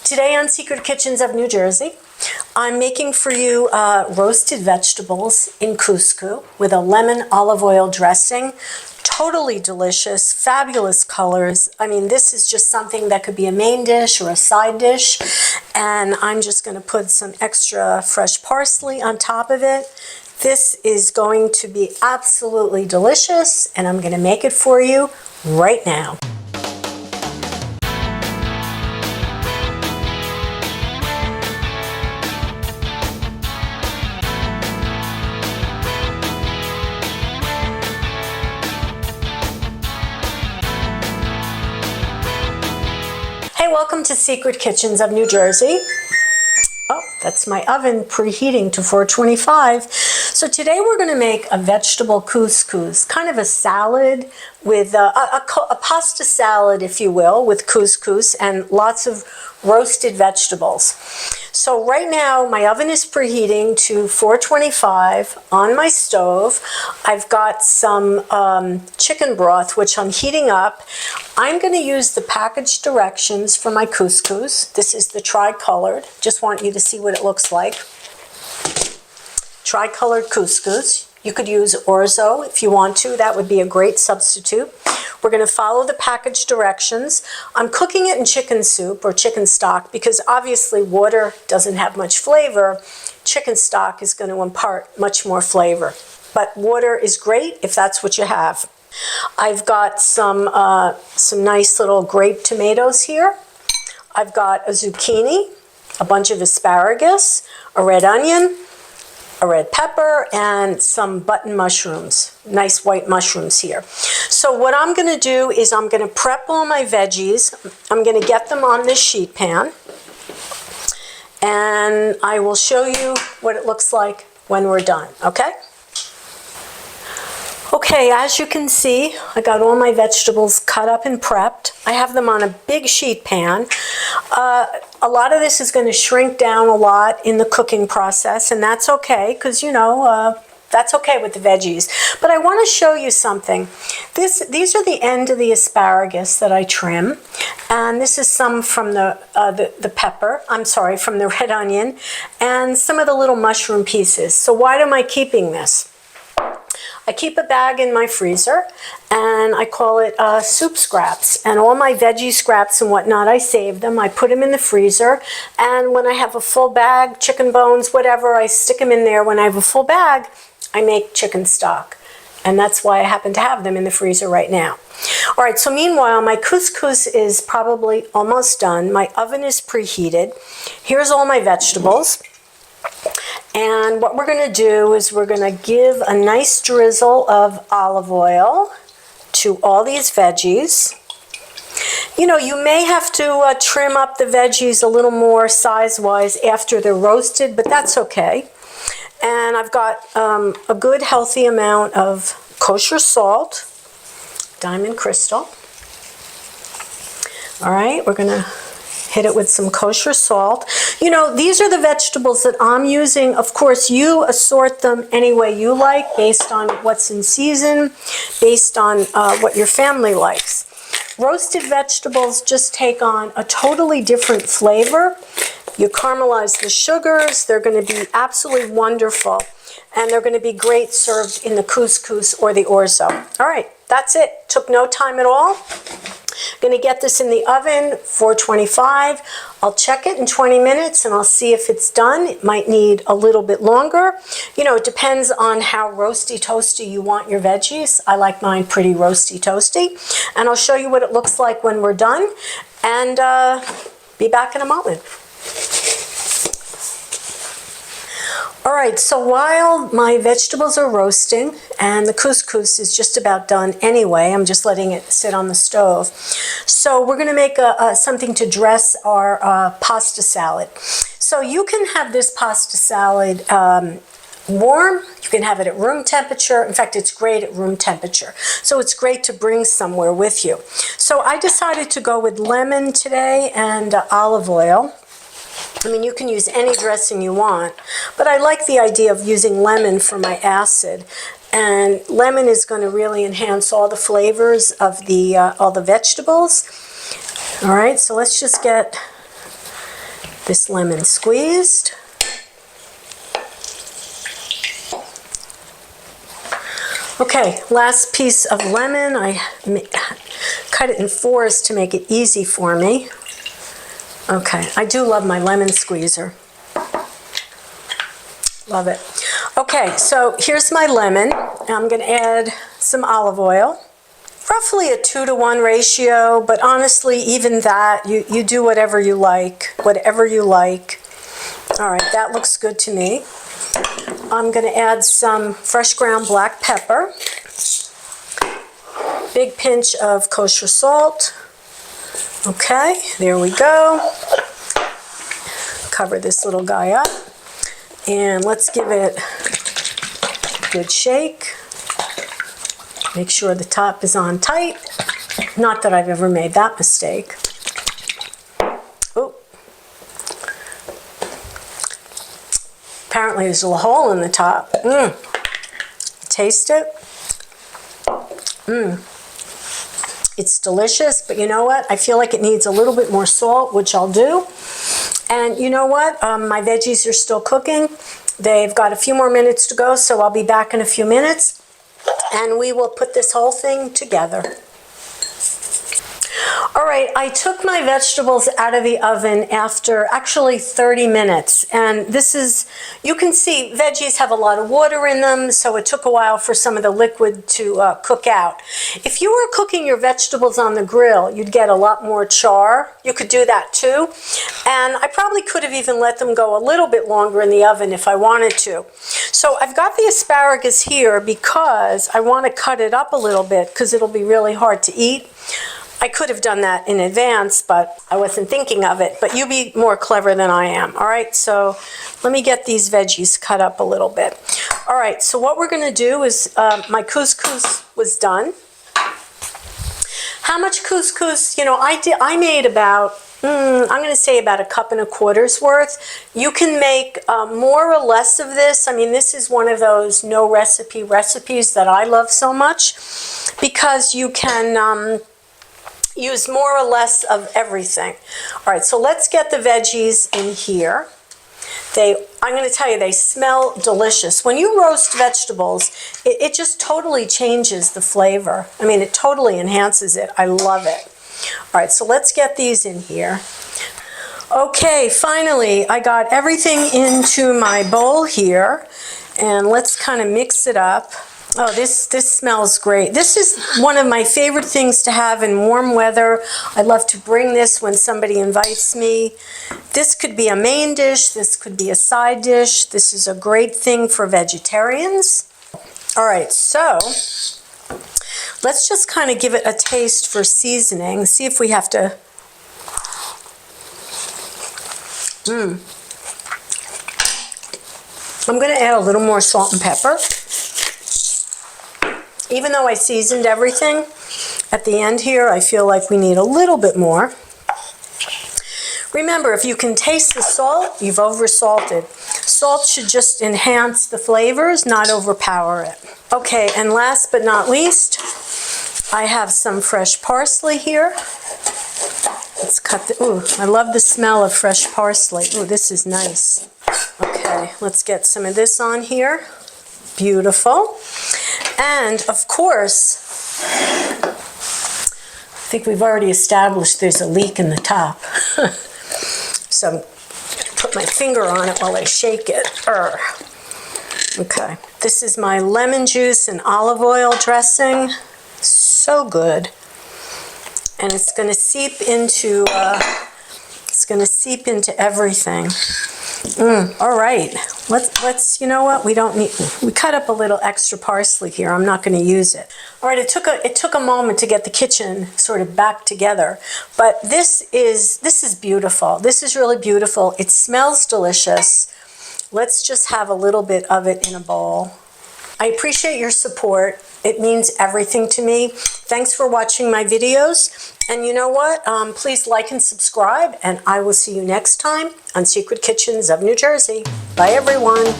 Today on Secret Kitchens of New Jersey, I'm making for you roasted vegetables in couscous with a lemon olive oil dressing. Totally delicious, fabulous colors. I mean, this is just something that could be a main dish or a side dish. And I'm just going to put some extra fresh parsley on top of it. This is going to be absolutely delicious, and I'm going to make it for you right now. Hey, welcome to Secret Kitchens of New Jersey. Oh, that's my oven preheating to 425. So today we're going to make a vegetable couscous, kind of a salad with a pasta salad, if you will, with couscous and lots of roasted vegetables. So right now my oven is preheating to 425 on my stove. I've got some chicken broth, which I'm heating up. I'm going to use the package directions for my couscous. This is the tri-colored. Just want you to see what it looks like. Tri-colored couscous. You could use orzo if you want to. That would be a great substitute. We're going to follow the package directions. I'm cooking it in chicken soup or chicken stock because obviously water doesn't have much flavor. Chicken stock is going to impart much more flavor. But water is great if that's what you have. I've got some nice little grape tomatoes here. I've got a zucchini, a bunch of asparagus, a red onion, a red pepper, and some button mushrooms, nice white mushrooms here. So what I'm going to do is I'm going to prep all my veggies. I'm going to get them on this sheet pan, and I will show you what it looks like when we're done, okay? Okay, as you can see, I got all my vegetables cut up and prepped. I have them on a big sheet pan. A lot of this is going to shrink down a lot in the cooking process, and that's okay because, you know, that's okay with the veggies. But I want to show you something. These are the end of the asparagus that I trim, and this is some from the pepper, I'm sorry, from the red onion, and some of the little mushroom pieces. So why am I keeping this? I keep a bag in my freezer, and I call it soup scraps. And all my veggie scraps and whatnot, I save them. I put them in the freezer, and when I have a full bag, chicken bones, whatever, I stick them in there. When I have a full bag, I make chicken stock. And that's why I happen to have them in the freezer right now. All right, so meanwhile, my couscous is probably almost done. My oven is preheated. Here's all my vegetables. And what we're going to do is we're going to give a nice drizzle of olive oil to all these veggies. You know, you may have to trim up the veggies a little more size-wise after they're roasted, but that's okay. And I've got a good healthy amount of kosher salt, diamond crystal. All right, we're going to hit it with some kosher salt. You know, these are the vegetables that I'm using. Of course, you assort them any way you like based on what's in season, based on what your family likes. Roasted vegetables just take on a totally different flavor. You caramelize the sugars. They're going to be absolutely wonderful. And they're going to be great served in the couscous or the orzo. All right, that's it. Took no time at all. Going to get this in the oven, 425. I'll check it in 20 minutes and I'll see if it's done. It might need a little bit longer. You know, it depends on how roasty toasty you want your veggies. I like mine pretty roasty toasty. And I'll show you what it looks like when we're done, and be back in a moment. All right, so while my vegetables are roasting and the couscous is just about done anyway, I'm just letting it sit on the stove. So we're going to make something to dress our pasta salad. So you can have this pasta salad warm. You can have it at room temperature. In fact, it's great at room temperature. So it's great to bring somewhere with you. So I decided to go with lemon today and olive oil. I mean, you can use any dressing you want, but I like the idea of using lemon for my acid. And lemon is going to really enhance all the flavors of all the vegetables. All right, so let's just get this lemon squeezed. Okay, last piece of lemon. I cut it in 4s to make it easy for me. Okay, I do love my lemon squeezer. Love it. Okay, so here's my lemon. I'm going to add some olive oil. Roughly a 2-to-1 ratio, but honestly, even that, you do whatever you like. Whatever you like. All right, that looks good to me. I'm going to add some fresh ground black pepper. Big pinch of kosher salt. Okay, there we go. Cover this little guy up. And let's give it a good shake. Make sure the top is on tight. Not that I've ever made that mistake. Oh. Apparently there's a hole in the top. Taste it. It's delicious, but you know what? I feel like it needs a little bit more salt, which I'll do. And you know what? My veggies are still cooking. They've got a few more minutes to go, so I'll be back in a few minutes. And we will put this whole thing together. All right, I took my vegetables out of the oven after actually 30 minutes. And this is, you can see veggies have a lot of water in them, so it took a while for some of the liquid to cook out. If you were cooking your vegetables on the grill, you'd get a lot more char. You could do that too. And I probably could have even let them go a little bit longer in the oven if I wanted to. So I've got the asparagus here because I want to cut it up a little bit because it'll be really hard to eat. I could have done that in advance, but I wasn't thinking of it. But you be more clever than I am. All right, so let me get these veggies cut up a little bit. All right, so what we're going to do is my couscous was done. How much couscous? You know, I made about, I'm going to say about 1.25 cups worth. You can make more or less of this. I mean, this is one of those no recipe recipes that I love so much because you can use more or less of everything. All right, so let's get the veggies in here. I'm going to tell you, they smell delicious. When you roast vegetables, it just totally changes the flavor. I mean, it totally enhances it. I love it. All right, so let's get these in here. Okay, finally, I got everything into my bowl here, and let's kind of mix it up. Oh, this smells great. This is one of my favorite things to have in warm weather. I love to bring this when somebody invites me. This could be a main dish. This could be a side dish. This is a great thing for vegetarians. All right, so let's just kind of give it a taste for seasoning. See if we have to... I'm going to add a little more salt and pepper. Even though I seasoned everything, at the end here, I feel like we need a little bit more. Remember, if you can taste the salt, you've oversalted. Salt should just enhance the flavors, not overpower it. Okay, and last but not least, I have some fresh parsley here. Let's cut the, ooh, I love the smell of fresh parsley. Ooh, this is nice. Okay, let's get some of this on here. Beautiful. And of course, I think we've already established there's a leak in the top. So I'm going to put my finger on it while I shake it. Okay. This is my lemon juice and olive oil dressing. So good. And it's going to seep into everything. All right, let's, you know what, we cut up a little extra parsley here. I'm not going to use it. All right, it took a moment to get the kitchen sort of back together, but this is beautiful. This is really beautiful. It smells delicious. Let's just have a little bit of it in a bowl. I appreciate your support. It means everything to me. Thanks for watching my videos. And you know what? Please like and subscribe, and I will see you next time on Secret Kitchens of New Jersey. Bye, everyone.